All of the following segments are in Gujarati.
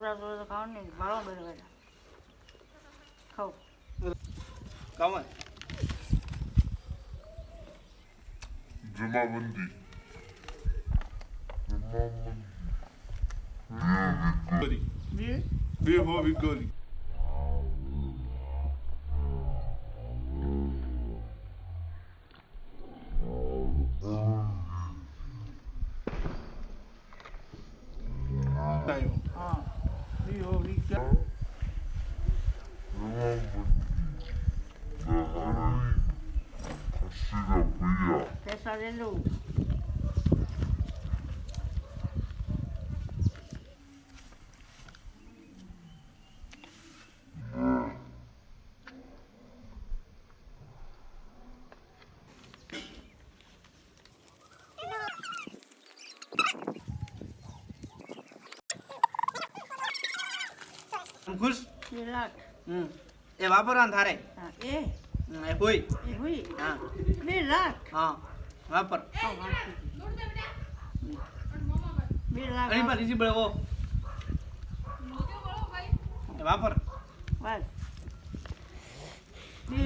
તો ખાવ ને ભાડો બરાબર ખાવ કામ જમાબંધી બે હોવી ગરી હા બી હોવી પૈસા લઈ લઉં ખુશ 2 લાખ એ વાપરવાનું થારે હા એ કોઈ એ હોય હા 2 લાખ હા વાપર હા 2 લાખ અરે પર રીજી બળવો એ વાપર બસ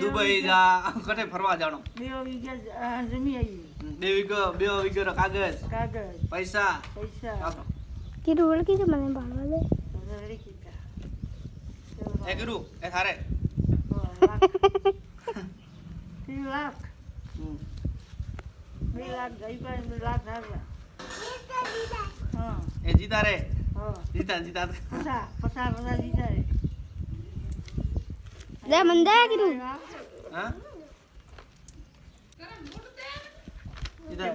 દુબઈ જા કટે ફરવા જાણો 2 વીઘા જમી આવી 2 વીઘો કાગજ કાગળ પૈસા પૈસા વાપર કીધું ઓળખી છે મને ભાડવા દે રેડી કીધા એ કરું એ થારે 3 લાખ 2 લાખ ગઈ પર 2 લાખ આવ્યા હા એ જીતા રે હા જીતા પચાસ જીતા રે દે મને દે કીધું હા જીતા રે.